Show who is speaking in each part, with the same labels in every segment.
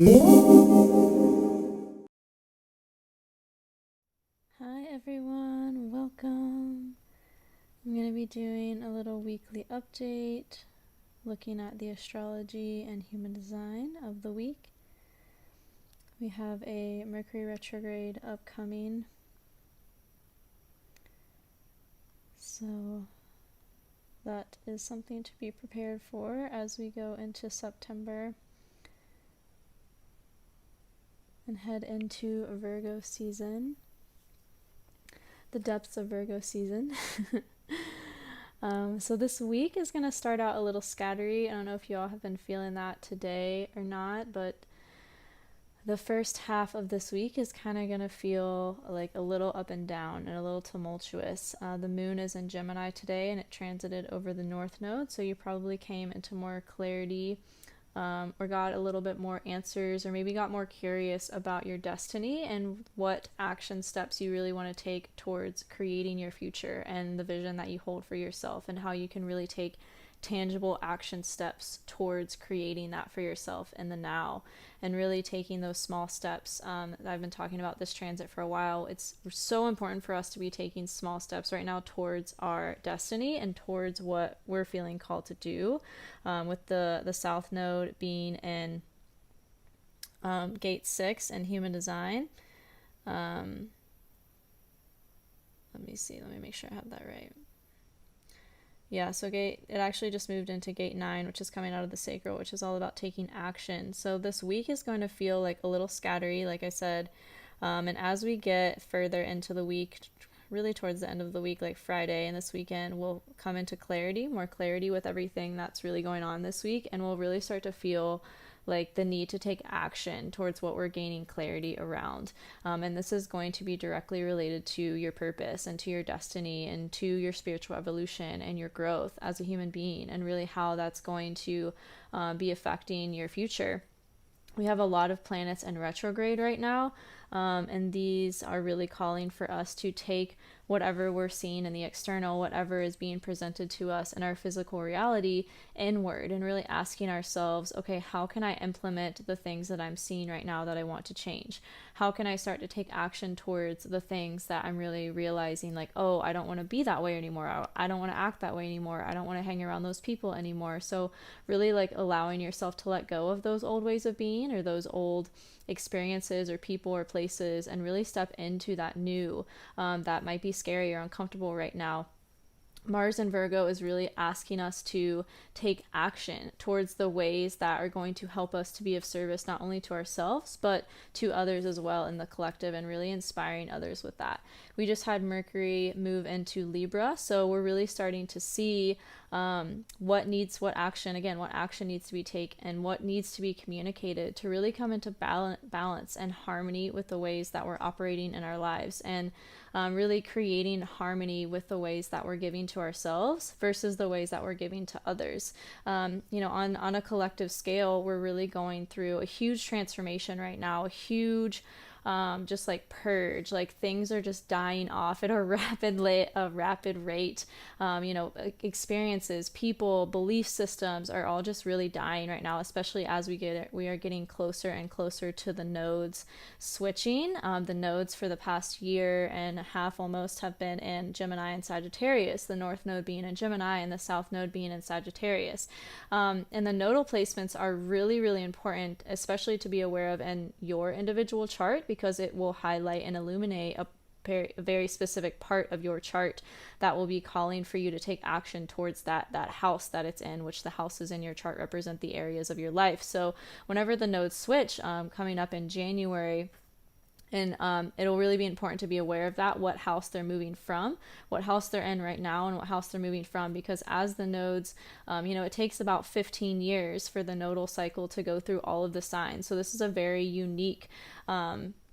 Speaker 1: Hi everyone, welcome. I'm going to be doing a little weekly update looking at the astrology and human design of the week. We have a Mercury Retrograde upcoming, so that is something to be prepared for as we go into September and head into a Virgo season, the depths of Virgo season. So this week is going to start out a little scattery. I don't know if you all have been feeling that today or not, but the first half of this week is kind of going to feel like a little up and down and a little tumultuous. The moon is in Gemini today and it transited over the North Node, so you probably came into more clarity or got a little bit more answers, or maybe got more curious about your destiny and what action steps you really want to take towards creating your future and the vision that you hold for yourself, and how you can really take tangible action steps towards creating that for yourself in the now, and really taking those small steps. I've been talking about this transit for a while. It's so important for us to be taking small steps right now towards our destiny and towards what we're feeling called to do, with the South Node being in Gate 6 in Human Design. Let me make sure I have that right. Yeah, so it actually just moved into Gate 9, which is coming out of the Sacral, which is all about taking action. So this week is going to feel like a little scattery, like I said. And as we get further into the week, really towards the end of the week, like Friday and this weekend, we'll come into more clarity with everything that's really going on this week. And we'll really start to feel like the need to take action towards what we're gaining clarity around. And this is going to be directly related to your purpose and to your destiny and to your spiritual evolution and your growth as a human being, and really how that's going to be affecting your future. We have a lot of planets in retrograde right now, and these are really calling for us to take whatever we're seeing in the external, whatever is being presented to us in our physical reality, inward, and really asking ourselves, okay, how can I implement the things that I'm seeing right now that I want to change? How can I start to take action towards the things that I'm really realizing, like, oh, I don't want to be that way anymore. I don't want to act that way anymore. I don't want to hang around those people anymore. So really like allowing yourself to let go of those old ways of being, or those old experiences or people or places, and really step into that new, that might be scary or uncomfortable right now. Mars in Virgo is really asking us to take action towards the ways that are going to help us to be of service, not only to ourselves, but to others as well in the collective, and really inspiring others with that. We just had Mercury move into Libra, so we're really starting to see what action needs to be taken and what needs to be communicated to really come into balance and harmony with the ways that we're operating in our lives, and really creating harmony with the ways that we're giving to ourselves versus the ways that we're giving to others. On a collective scale, we're really going through a huge transformation right now, a huge just like purge, like things are just dying off at a rapid rate. Experiences, people, belief systems are all just really dying right now, especially as we are getting closer and closer to the nodes switching. The nodes for the past year and a half almost have been in Gemini and Sagittarius, the North Node being in Gemini and the South Node being in Sagittarius. And the nodal placements are really, really important, especially to be aware of in your individual chart, because it will highlight and illuminate a very specific part of your chart that will be calling for you to take action towards that house that it's in, which the houses in your chart represent the areas of your life. So whenever the nodes switch, coming up in January, and it'll really be important to be aware of that, what house they're moving from, what house they're in right now, and what house they're moving from. Because as the nodes, it takes about 15 years for the nodal cycle to go through all of the signs. So this is a very unique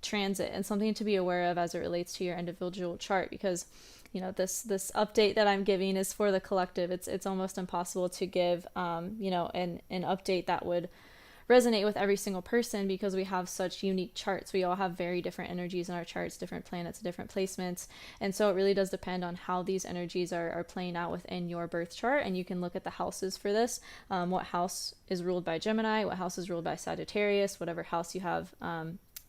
Speaker 1: transit, and something to be aware of as it relates to your individual chart, because this update that I'm giving is for the collective. It's almost impossible to give an update that would resonate with every single person because we have such unique charts. We all have very different energies in our charts, different planets, different placements. And so it really does depend on how these energies are playing out within your birth chart. And you can look at the houses for this. What house is ruled by Gemini, what house is ruled by Sagittarius, whatever house you have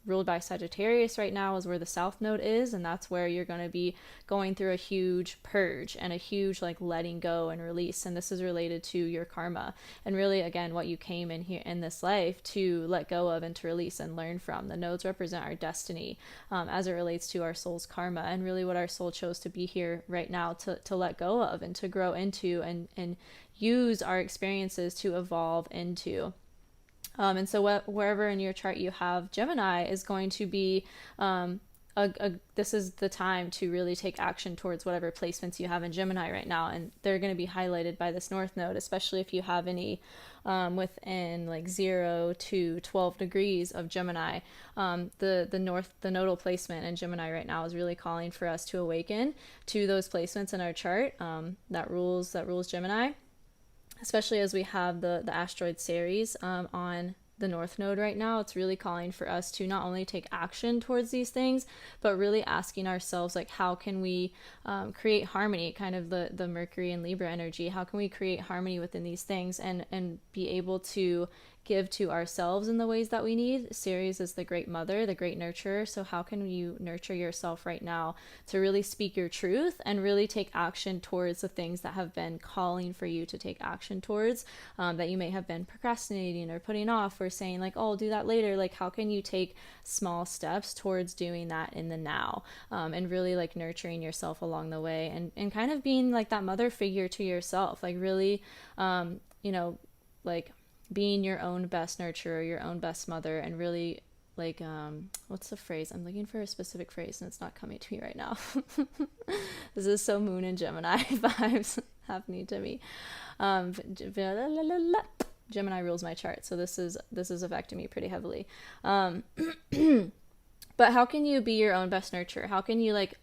Speaker 1: ruled by Sagittarius right now is where the South Node is, and that's where you're going to be going through a huge purge and a huge like letting go and release. And this is related to your karma and really, again, what you came in here in this life to let go of and to release and learn from. The nodes represent our destiny as it relates to our soul's karma, and really what our soul chose to be here right now to let go of and to grow into and use our experiences to evolve into. And so wherever in your chart you have Gemini is going to be, this is the time to really take action towards whatever placements you have in Gemini right now. And they're going to be highlighted by this North Node, especially if you have any within like 0 to 12 degrees of Gemini. The nodal placement in Gemini right now is really calling for us to awaken to those placements in our chart that rules Gemini. Especially as we have the asteroid Ceres on the North Node right now. It's really calling for us to not only take action towards these things, but really asking ourselves, like, how can we create harmony, kind of the Mercury and Libra energy. How can we create harmony within these things and be able to give to ourselves in the ways that we need? Ceres is the great mother, the great nurturer. So how can you nurture yourself right now to really speak your truth and really take action towards the things that have been calling for you to take action towards, that you may have been procrastinating or putting off or saying like, oh, I'll do that later. Like, how can you take small steps towards doing that in the now, and really like nurturing yourself along the way and kind of being like that mother figure to yourself, like really, like being your own best nurturer, your own best mother, and really like, what's the phrase? I'm looking for a specific phrase and it's not coming to me right now. This is so Moon and Gemini vibes happening to me. Gemini rules my chart, so this is affecting me pretty heavily. But how can you be your own best nurturer? How can you like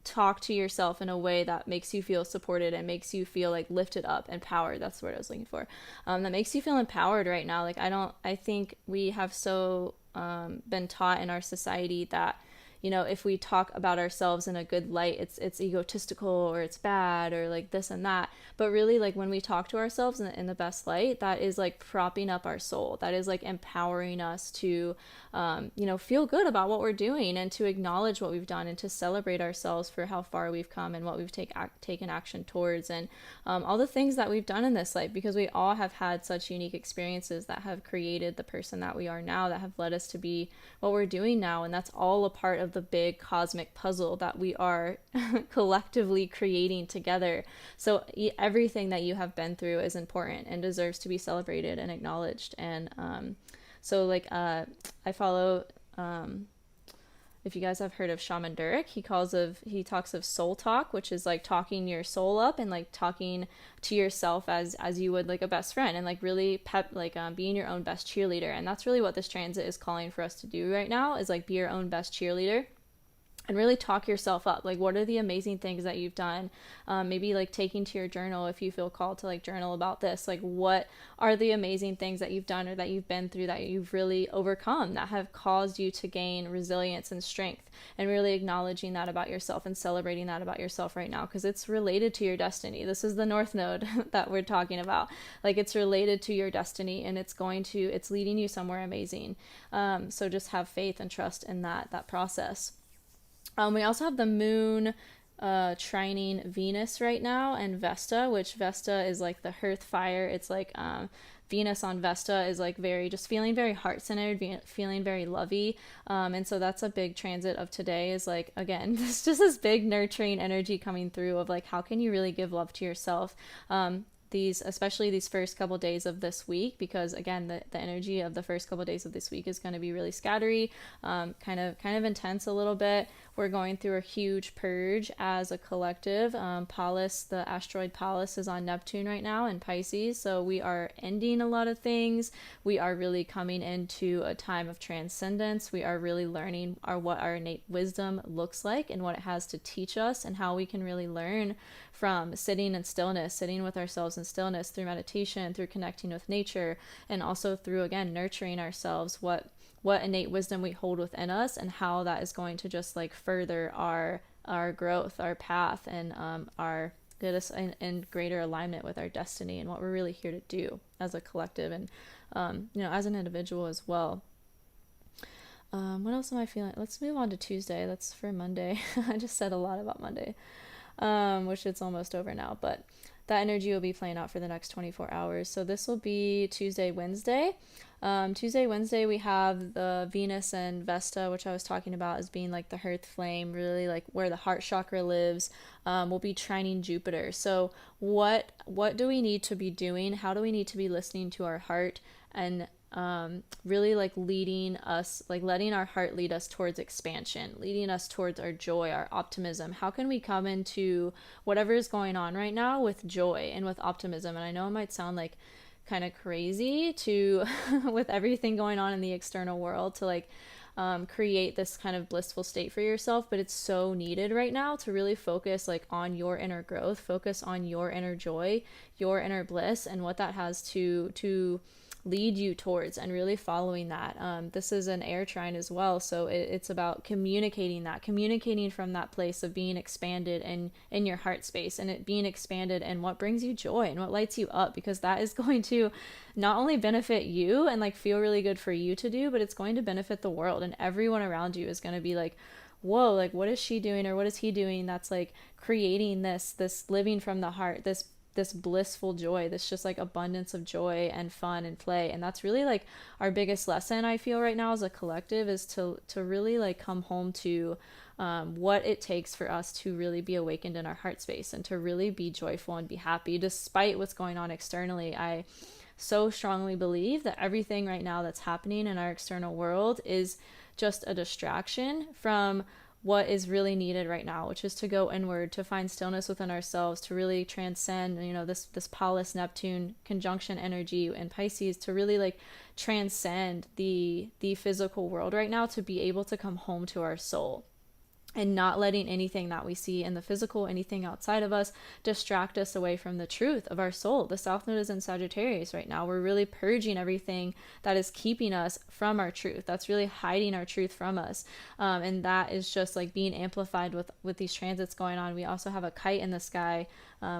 Speaker 1: talk to yourself in a way that makes you feel supported and makes you feel like lifted up, empowered? That's the word I was looking for. That makes you feel empowered right now. Like, I think we have so been taught in our society that, you know, if we talk about ourselves in a good light, it's egotistical or it's bad or like this and that. But really, like, when we talk to ourselves in the best light, that is like propping up our soul. That is like empowering us to, feel good about what we're doing and to acknowledge what we've done and to celebrate ourselves for how far we've come and what we've taken action towards, and all the things that we've done in this life, because we all have had such unique experiences that have created the person that we are now, that have led us to be what we're doing now. And that's all a part of the big cosmic puzzle that we are collectively creating together. So everything that you have been through is important and deserves to be celebrated and acknowledged. And I follow, if you guys have heard of Shaman Durek, he talks of soul talk, which is like talking your soul up and like talking to yourself as you would like a best friend, and like really being your own best cheerleader. And that's really what this transit is calling for us to do right now, is like be your own best cheerleader. And really talk yourself up. Like, what are the amazing things that you've done? Maybe like taking to your journal if you feel called to like journal about this. Like, what are the amazing things that you've done or that you've been through that you've really overcome that have caused you to gain resilience and strength? And really acknowledging that about yourself and celebrating that about yourself right now, because it's related to your destiny. This is the North Node that we're talking about. Like, it's related to your destiny, and it's leading you somewhere amazing. So just have faith and trust in that process. We also have the moon trining Venus right now, and Vesta, which Vesta is like the hearth fire. It's like Venus on Vesta is like feeling very heart-centered, feeling very lovey. And so that's a big transit of today, is like, again, this big nurturing energy coming through of like, how can you really give love to yourself? Especially these first couple days of this week, because again, the energy of the first couple days of this week is going to be really scattery, kind of intense a little bit, we're going through a huge purge as a collective. Pallas, the asteroid Pallas, is on Neptune right now in Pisces, so we are ending a lot of things. We are really coming into a time of transcendence. We are really learning what our innate wisdom looks like and what it has to teach us, and how we can really learn from sitting in stillness, sitting with ourselves in stillness, through meditation, through connecting with nature, and also through, again, nurturing ourselves, what innate wisdom we hold within us, and how that is going to just like further our growth, our path, and our get us in greater alignment with our destiny and what we're really here to do as a collective, and as an individual as well. What else am I feeling? Let's move on to Tuesday. That's for Monday. I just said a lot about Monday, which it's almost over now, but that energy will be playing out for the next 24 hours. So this will be Tuesday, Wednesday. Tuesday, Wednesday, we have the Venus and Vesta, which I was talking about as being like the hearth flame, really like where the heart chakra lives. We'll be trining Jupiter. So what do we need to be doing? How do we need to be listening to our heart, and really like leading us, like letting our heart lead us towards expansion, leading us towards our joy, our optimism? How can we come into whatever is going on right now with joy and with optimism? And I know it might sound like kind of crazy to with everything going on in the external world, to like create this kind of blissful state for yourself, but it's so needed right now to really focus like on your inner growth, focus on your inner joy, your inner bliss, and what that has to lead you towards, and really following that. This is an air trine as well, so it's about communicating from that place of being expanded in your heart space, and it being expanded and what brings you joy and what lights you up, because that is going to not only benefit you and like feel really good for you to do, but it's going to benefit the world, and everyone around you is going to be like, whoa, like what is she doing, or what is he doing that's like creating this living from the heart, this blissful joy, this just like abundance of joy and fun and play. And that's really like our biggest lesson, I feel, right now as a collective, is to really like come home to what it takes for us to really be awakened in our heart space, and to really be joyful and be happy despite what's going on externally. I so strongly believe that everything right now that's happening in our external world is just a distraction from what is really needed right now, which is to go inward, to find stillness within ourselves, to really transcend, this Pallas Neptune conjunction energy in Pisces, to really like transcend the physical world right now, to be able to come home to our soul, and not letting anything that we see in the physical, anything outside of us, distract us away from the truth of our soul. The South Node is in Sagittarius right now. We're really purging everything that is keeping us from our truth, that's really hiding our truth from us. And that is just like being amplified with these transits going on. We also have a kite in the sky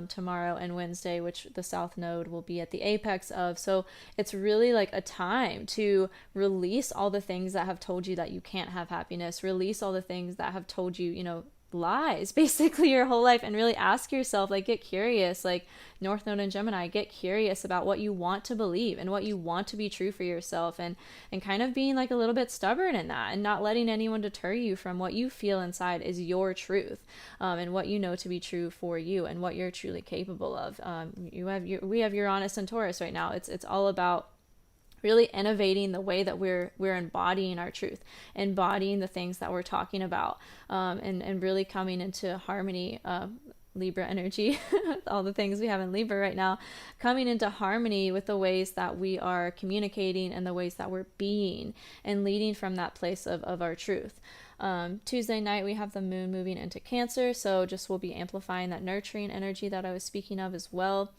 Speaker 1: tomorrow and Wednesday, which the South Node will be at the apex of. So it's really like a time to release all the things that have told you that you can't have happiness, release all the things that have told you, lies basically your whole life, and really ask yourself, like, get curious, like North Node and Gemini, get curious about what you want to believe and what you want to be true for yourself, and kind of being like a little bit stubborn in that, and not letting anyone deter you from what you feel inside is your truth, and what you know to be true for you, and what you're truly capable of. We have Uranus and Taurus right now. It's all about really innovating the way that we're embodying our truth, embodying the things that we're talking about, and really coming into harmony, Libra energy, all the things we have in Libra right now, coming into harmony with the ways that we are communicating and the ways that we're being, and leading from that place of our truth. Tuesday night, we have the moon moving into Cancer, so just we'll be amplifying that nurturing energy that I was speaking of as well.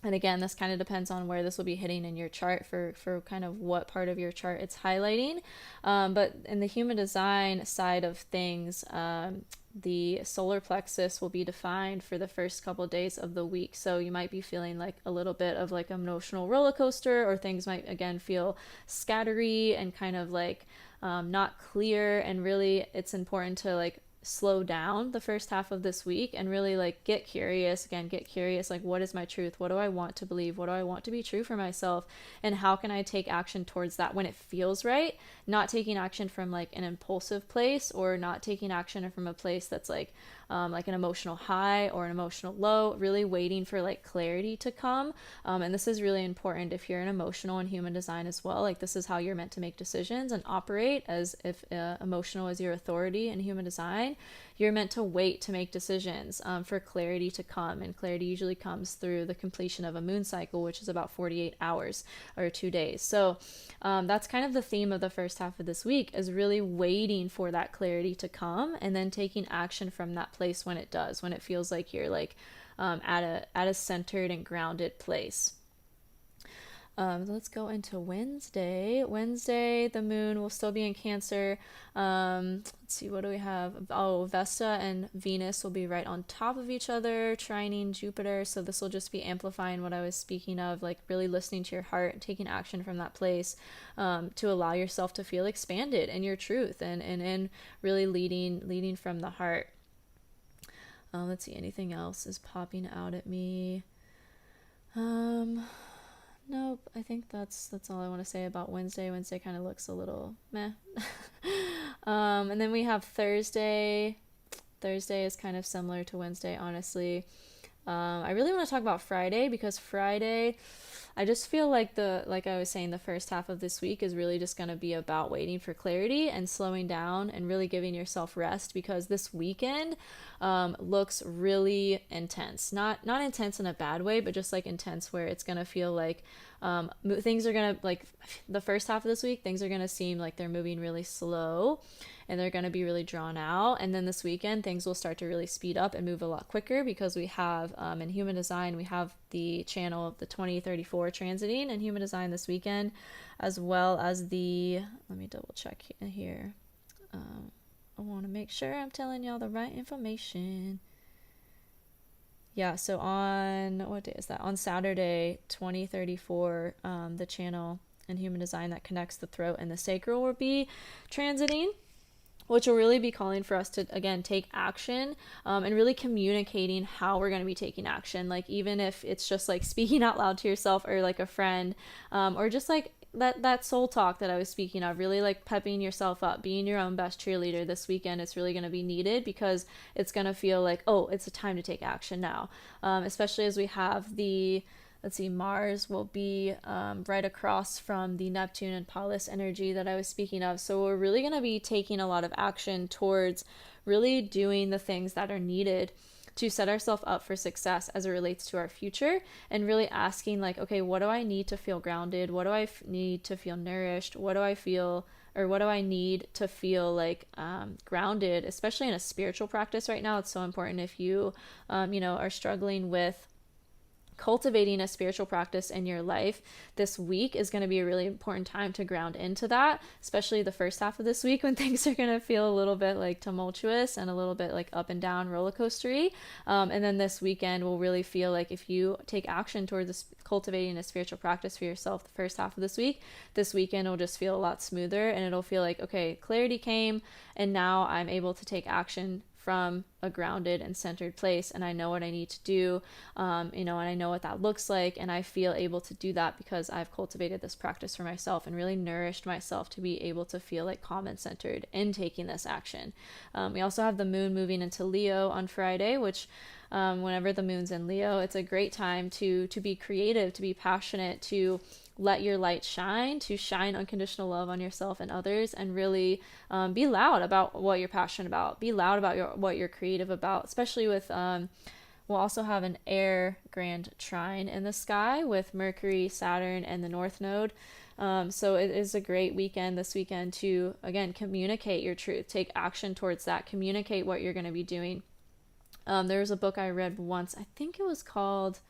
Speaker 1: And again, this kind of depends on where this will be hitting in your chart for kind of what part of your chart it's highlighting. But in the human design side of things, the solar plexus will be defined for the first couple of days of the week. So you might be feeling like a little bit of like emotional roller coaster, or things might again feel scattery and kind of like not clear. And really, it's important to like slow down the first half of this week and really like get curious, like, what is my truth? What do I want to believe? What do I want to be true for myself? And how can I take action towards that when it feels right? Not taking action from like an impulsive place, or not taking action from a place that's like like an emotional high or an emotional low, really waiting for like clarity to come. And this is really important if you're an emotional in human design as well. Like this is how you're meant to make decisions and operate, as if emotional is your authority in human design. You're meant to wait to make decisions for clarity to come, and clarity usually comes through the completion of a moon cycle, which is about 48 hours or 2 days. So that's kind of the theme of the first half of this week, is really waiting for that clarity to come and then taking action from that place when it does, when it feels like you're like at a centered and grounded place. Let's go into Wednesday. Wednesday, the moon will still be in Cancer. Let's see, what do we have? Oh, Vesta and Venus will be right on top of each other, trining Jupiter. So this will just be amplifying what I was speaking of, like really listening to your heart and taking action from that place, to allow yourself to feel expanded in your truth and really leading from the heart. Let's see, anything else is popping out at me. Nope, I think that's all I want to say about Wednesday. Wednesday kind of looks a little meh. And then we have Thursday. Thursday is kind of similar to Wednesday, honestly. I really want to talk about Friday, because Friday, I just feel like like I was saying, the first half of this week is really just going to be about waiting for clarity and slowing down and really giving yourself rest, because this weekend looks really intense. Not intense in a bad way, but just like intense where it's going to feel like things are going to, like the first half of this week, things are going to seem like they're moving really slow and they're going to be really drawn out. And then this weekend, things will start to really speed up and move a lot quicker, because we have, in human design, we have the channel of the 2034 transiting in human design this weekend, as well as let me double check here. I want to make sure I'm telling y'all the right information. Yeah, so what day is that? On Saturday, 2034, the channel in human design that connects the throat and the sacral will be transiting, which will really be calling for us to, again, take action, and really communicating how we're going to be taking action. Like, even if it's just like speaking out loud to yourself or like a friend, or just like that soul talk that I was speaking of, really like pepping yourself up, being your own best cheerleader this weekend. It's really going to be needed, because it's going to feel like, oh, it's a time to take action now, especially as we have let's see, Mars will be right across from the Neptune and Pallas energy that I was speaking of. So we're really going to be taking a lot of action towards really doing the things that are needed to set ourselves up for success as it relates to our future, and really asking like, okay, what do I need to feel grounded? What do I need to feel nourished? What do I need to feel like grounded, especially in a spiritual practice right now? It's so important if you, are struggling with cultivating a spiritual practice in your life. This week is going to be a really important time to ground into that, especially the first half of this week, when things are going to feel a little bit like tumultuous and a little bit like up and down roller coastery. And then this weekend will really feel like, if you take action towards cultivating a spiritual practice for yourself the first half of this weekend will just feel a lot smoother, and it'll feel like, okay, clarity came, and now I'm able to take action from a grounded and centered place, and I know what I need to do, and I know what that looks like, and I feel able to do that because I've cultivated this practice for myself and really nourished myself to be able to feel like calm and centered in taking this action. We also have the moon moving into Leo on Friday, which whenever the moon's in Leo, it's a great time to be creative, to be passionate, to let your light shine, to shine unconditional love on yourself and others, and really be loud about what you're passionate about. Be loud about what you're creative about, especially with, we'll also have an air grand trine in the sky with Mercury, Saturn, and the North Node. So it is a great weekend this weekend to, again, communicate your truth, take action towards that, communicate what you're going to be doing. There was a book I read once, I think it was called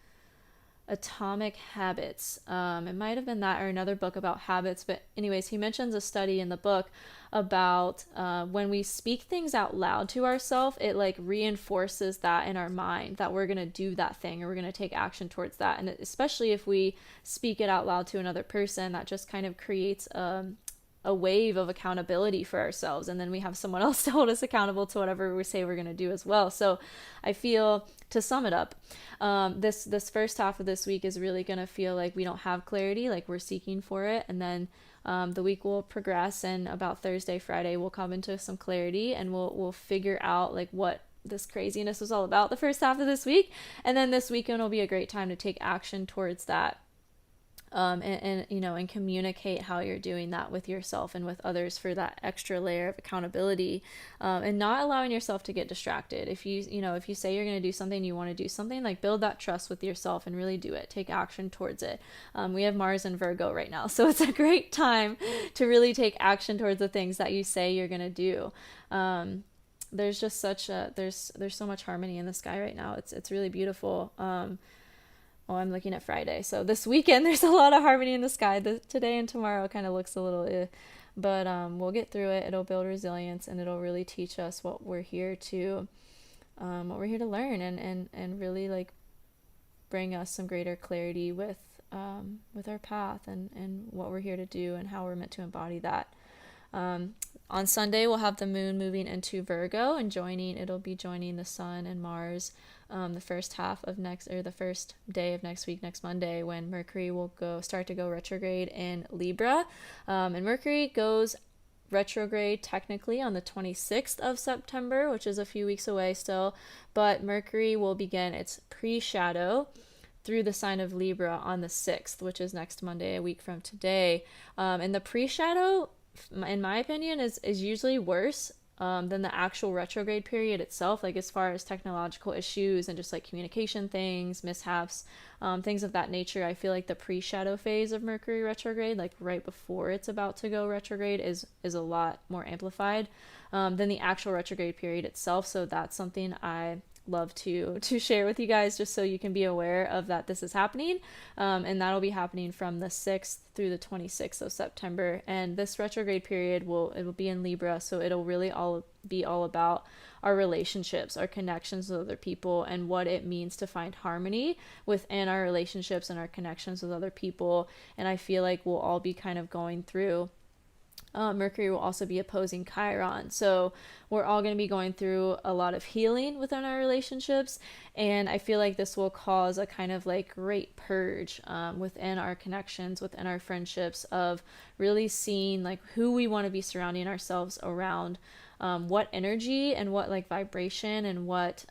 Speaker 1: Atomic Habits. It might have been that or another book about habits, but anyways, he mentions a study in the book about when we speak things out loud to ourselves, it like reinforces that in our mind that we're going to do that thing, or we're going to take action towards that. And especially if we speak it out loud to another person, that just kind of creates a wave of accountability for ourselves, and then we have someone else to hold us accountable to whatever we say we're going to do as well. So I feel, to sum it up, this first half of this week is really going to feel like we don't have clarity, like we're seeking for it, and then the week will progress, and about Thursday, Friday, we'll come into some clarity, and we'll figure out like what this craziness was all about the first half of this week. And then this weekend will be a great time to take action towards that. And you know, and communicate how you're doing that with yourself and with others for that extra layer of accountability, and not allowing yourself to get distracted. If if you say you're going to do something, you want to do something, like build that trust with yourself and really do it. Take action towards it. We have Mars in Virgo right now, so it's a great time to really take action towards the things that you say you're going to do. There's just there's so much harmony in the sky right now. It's really beautiful. Oh, I'm looking at Friday. So this weekend, there's a lot of harmony in the sky. Today and tomorrow kind of looks a little but we'll get through it. It'll build resilience, and it'll really teach us what we're here to learn, and really like bring us some greater clarity with our path and what we're here to do and how we're meant to embody that. On Sunday, we'll have the moon moving into Virgo and it'll be joining the sun and Mars, the first day of next week, next Monday, when Mercury will start to go retrograde in Libra. And Mercury goes retrograde technically on the 26th of September, which is a few weeks away still, but Mercury will begin its pre-shadow through the sign of Libra on the 6th, which is next Monday, a week from today. And the pre-shadow, in my opinion, is usually worse than the actual retrograde period itself, like as far as technological issues and just like communication things, mishaps, things of that nature. I feel like the pre-shadow phase of Mercury retrograde, like right before it's about to go retrograde, is a lot more amplified than the actual retrograde period itself. So that's something I love to share with you guys, just so you can be aware of that this is happening, and that'll be happening from the 6th through the 26th of September. And this retrograde period will be in Libra, so it'll really be all about our relationships, our connections with other people, and what it means to find harmony within our relationships and our connections with other people. And I feel like we'll all be kind of going through Mercury will also be opposing Chiron. So we're all going to be going through a lot of healing within our relationships. And I feel like this will cause a kind of like great purge within our connections, within our friendships, of really seeing like who we want to be surrounding ourselves around, what energy and what like vibration and what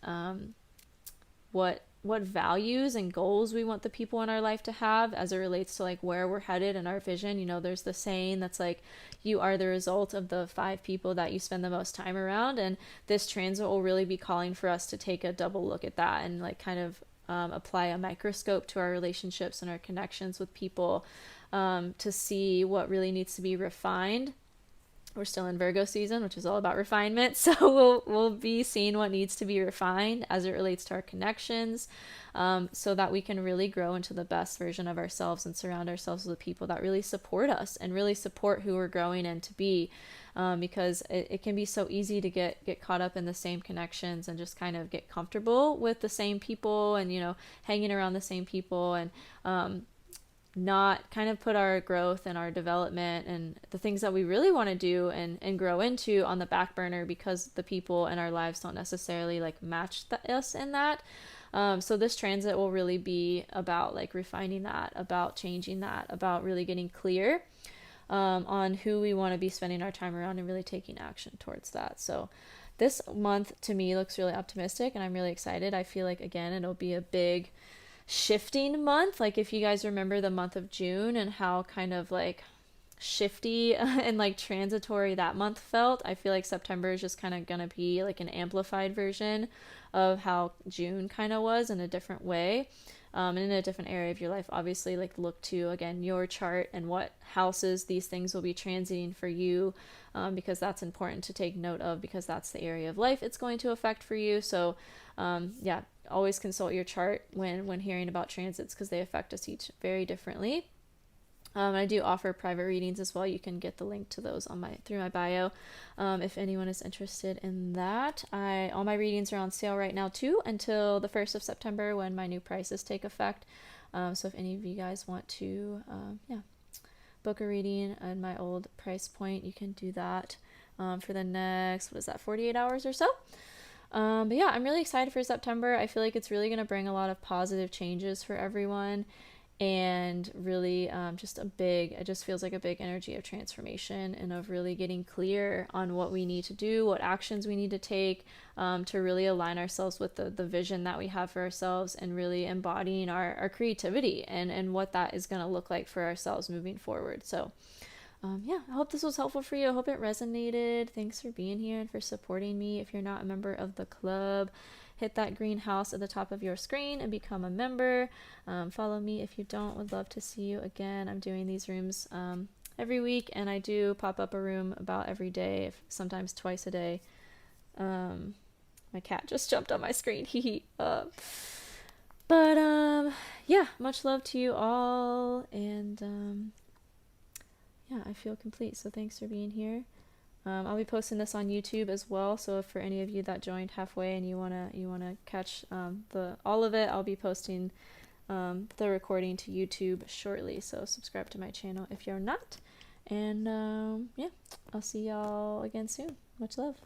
Speaker 1: values and goals we want the people in our life to have as it relates to like where we're headed and our vision. You know, there's the saying that's like, you are the result of the 5 people that you spend the most time around. And this transit will really be calling for us to take a double look at that and like kind of apply a microscope to our relationships and our connections with people, to see what really needs to be refined. We're still in Virgo season, which is all about refinement. So we'll be seeing what needs to be refined as it relates to our connections, so that we can really grow into the best version of ourselves and surround ourselves with people that really support us and really support who we're growing in to be. Because it can be so easy to get caught up in the same connections and just kind of get comfortable with the same people and, you know, hanging around the same people, and not kind of put our growth and our development and the things that we really want to do and grow into on the back burner because the people in our lives don't necessarily like match us in that. So this transit will really be about like refining that, about changing that, about really getting clear on who we want to be spending our time around and really taking action towards that. So this month to me looks really optimistic, and I'm really excited. I feel like, again, it'll be a big shifting month. Like if you guys remember the month of June and how kind of like shifty and like transitory that month felt, I feel like September is just kind of gonna be like an amplified version of how June kind of was, in a different way, and in a different area of your life. Obviously, like look to, again, your chart and what houses these things will be transiting for you, because that's important to take note of, because that's the area of life it's going to affect for you. So yeah, always consult your chart when hearing about transits, because they affect us each very differently. I do offer private readings as well. You can get the link to those through my bio, if anyone is interested in that. All my readings are on sale right now too, until the 1st of September, when my new prices take effect. So if any of you guys want to book a reading at my old price point, you can do that for the next 48 hours or so. But yeah, I'm really excited for September. I feel like it's really going to bring a lot of positive changes for everyone. and really it just feels like a big energy of transformation and of really getting clear on what we need to do, what actions we need to take, to really align ourselves with the vision that we have for ourselves, and really embodying our creativity and what that is going to look like for ourselves moving forward. So yeah, I hope this was helpful for you. I hope it resonated. Thanks for being here and for supporting me. If you're not a member of the club, hit that green house at the top of your screen and become a member. Follow me if you don't. Would love to see you again. I'm doing these rooms every week, and I do pop up a room about every day, sometimes twice a day. My cat just jumped on my screen. But yeah, much love to you all, and yeah, I feel complete. So thanks for being here. I'll be posting this on YouTube as well. So if for any of you that joined halfway and you wanna catch all of it, I'll be posting the recording to YouTube shortly. So subscribe to my channel if you're not. And yeah, I'll see y'all again soon. Much love.